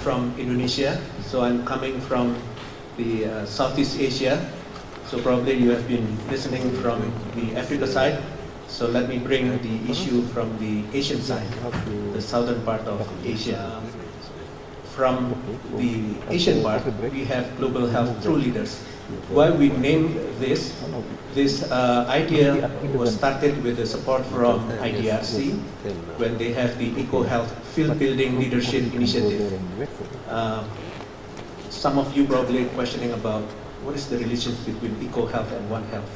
from Indonesia, so I'm coming from the Southeast Asia. So probably you have been listening from the Africa side. So let me bring the issue from the Asian side, the southern part of Asia. From the Asian part, we have global health true leaders. Why we named this idea was started with the support from IDRC when they have the Eco-Health Field Building Leadership Initiative. Some of you probably questioning about what is the relationship between Eco-Health and One Health.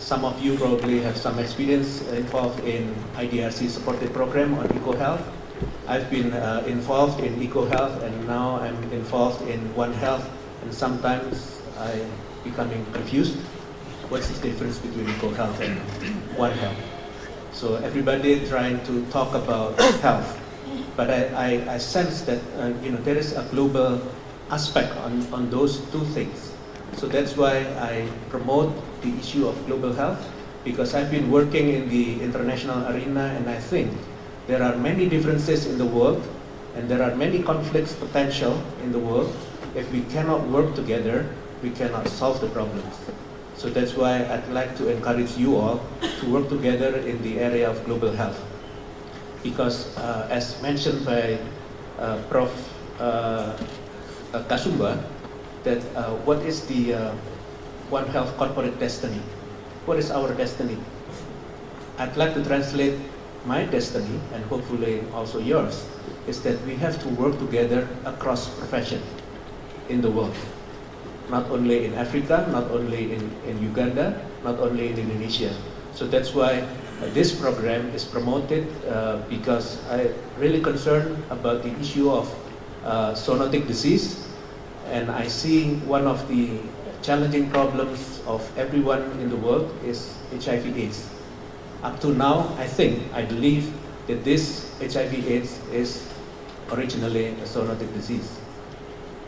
Some of you probably have some experience involved in IDRC supported program on Eco-Health. I've been involved in Eco-Health, and now I'm involved in One Health, and sometimes I'm becoming confused. What's the difference between Eco-Health and One Health? So everybody trying to talk about health, but I sense that there is a global aspect on those two things. So that's why I promote the issue of global health, because I've been working in the international arena, and I think there are many differences in the world, and there are many conflicts potential in the world. If we cannot work together, we cannot solve the problems. So that's why I'd like to encourage you all to work together in the area of global health. Because as mentioned by Prof. Kasumba, that what is the One Health corporate destiny? What is our destiny? I'd like to translate my destiny, and hopefully also yours, is that we have to work together across profession in the world. Not only in Africa, not only in Uganda, not only in Indonesia. So that's why this program is promoted because I'm really concerned about the issue of zoonotic disease, and I see one of the challenging problems of everyone in the world is HIV/AIDS. Up to now, I believe that this HIV/AIDS is originally a zoonotic disease.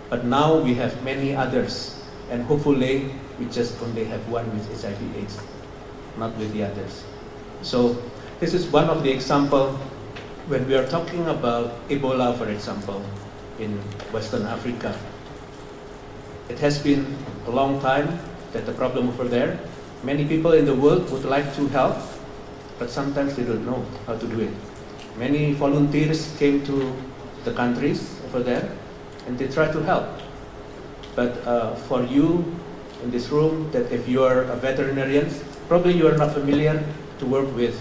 But now we have many others, and hopefully we just only have one with HIV/AIDS, not with the others. So this is one of the examples when we are talking about Ebola, for example, in Western Africa. It has been a long time that the problem over there. Many people in the world would like to help, but sometimes they don't know how to do it. Many volunteers came to the countries over there, and they try to help. But for you in this room, that if you are a veterinarian, probably you are not familiar to work with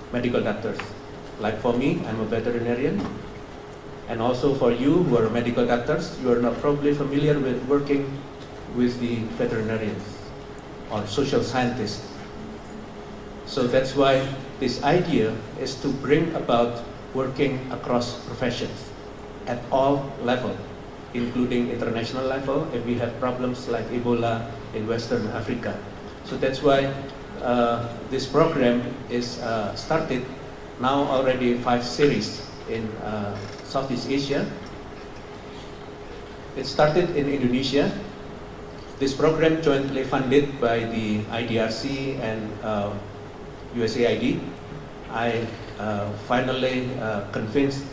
medical doctors. Like for me, I'm a veterinarian. And also for you who are medical doctors, you are not probably familiar with working with the veterinarians or social scientists. So that's why this idea is to bring about working across professions at all levels, including international level, if we have problems like Ebola in Western Africa. So that's why this program is started now already 5 series in Southeast Asia. It started in Indonesia. This program jointly funded by the IDRC and USAID. I finally convinced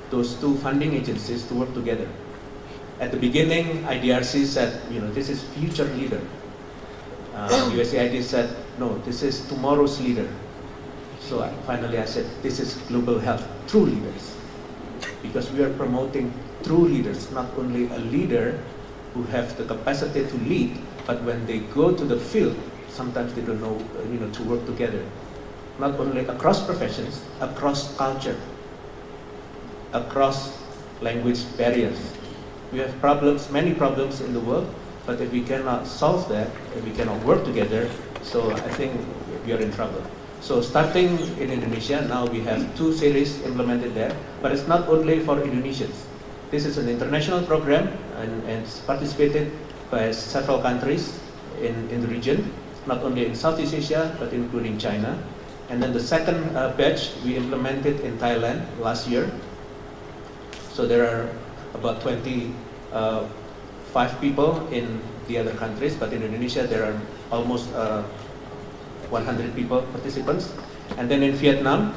those two funding agencies to work together. At the beginning, IDRC said, this is future leader. USAID said, no, this is tomorrow's leader. So finally I said, this is global health, true leaders. Because we are promoting true leaders, not only a leader who have the capacity to lead, but when they go to the field, sometimes they don't know, to work together. Not only across professions, across culture, across language barriers. We have problems, many problems in the world, but if we cannot solve that, if we cannot work together, so I think we are in trouble. So starting in Indonesia, now we have 2 series implemented there, but it's not only for Indonesians. This is an international program, and it's participated by several countries in the region, not only in Southeast Asia, but including China. And then the second batch we implemented in Thailand last year. So there are about 25 people in the other countries, but in Indonesia there are almost 100 people participants. And then in Vietnam,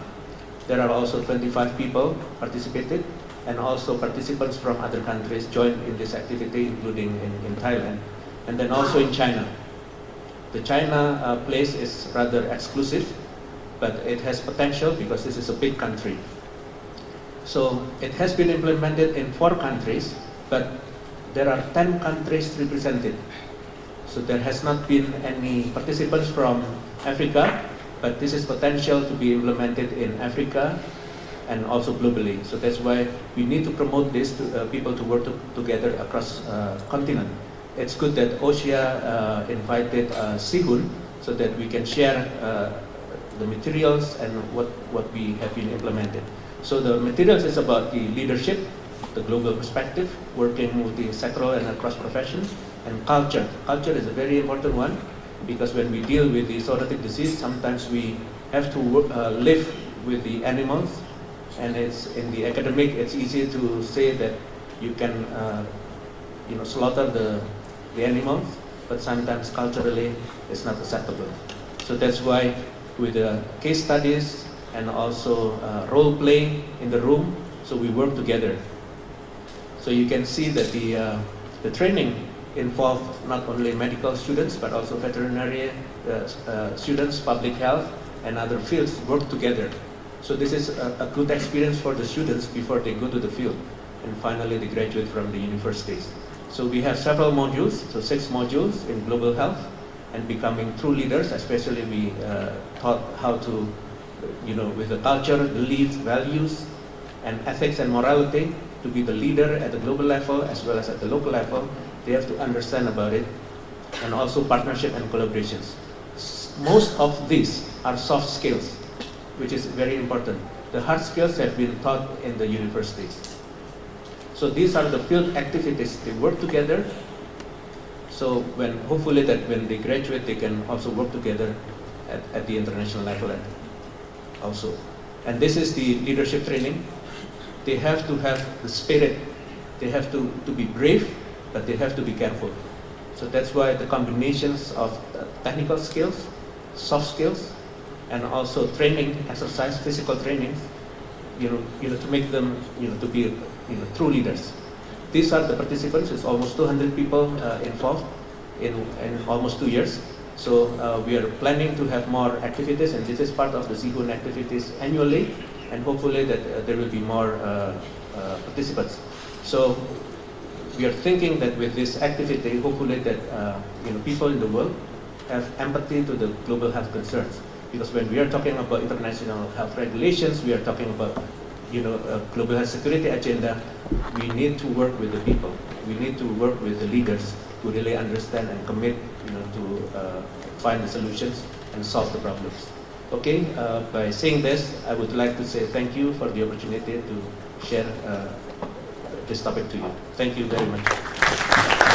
there are also 25 people participated. and also participants from other countries joined in this activity, including in Thailand, and then also in China. The China place is rather exclusive, but it has potential because this is a big country. So it has been implemented in 4 countries, but there are 10 countries represented. So there has not been any participants from Africa, but this is potential to be implemented in Africa and also globally. So that's why we need to promote this to people to work together across continent. It's good that OSHA invited Sihun so that we can share the materials and what we have been implemented. So the materials is about the leadership, the global perspective, working with the sectoral and across professions, and culture. Culture is a very important one because when we deal with the zoonotic disease, sometimes we have to live with the animals, and it's in the academic, it's easy to say that you can slaughter the animals, but sometimes culturally it's not acceptable. So that's why with the case studies and also role play in the room, so we work together. So you can see that the training involved not only medical students but also veterinary students, public health, and other fields work together. So this is a good experience for the students before they go to the field, and finally they graduate from the universities. So we have several modules, so 6 modules in global health and becoming true leaders. Especially we taught how to, with the culture, beliefs, values, and ethics and morality, to be the leader at the global level as well as at the local level. They have to understand about it, and also partnership and collaborations. Most of these are soft skills, which is very important. The hard skills have been taught in the universities. So these are the field activities. They work together. So hopefully that when they graduate, they can also work together at the international level also. And this is the leadership training. They have to have the spirit. They have to be brave, but they have to be careful. So that's why the combinations of technical skills, soft skills, and also training, exercise, physical training, to make them, to be, true leaders. These are the participants. It's almost 200 people involved in almost 2 years. So we are planning to have more activities, and this is part of the Sihun activities annually, and hopefully that there will be more participants. So we are thinking that with this activity, hopefully that people in the world have empathy to the global health concerns. Because when we are talking about international health regulations, we are talking about a global health security agenda. We need to work with the people. We need to work with the leaders who really understand and commit to find the solutions and solve the problems. Okay, by saying this, I would like to say thank you for the opportunity to share this topic to you. Thank you very much.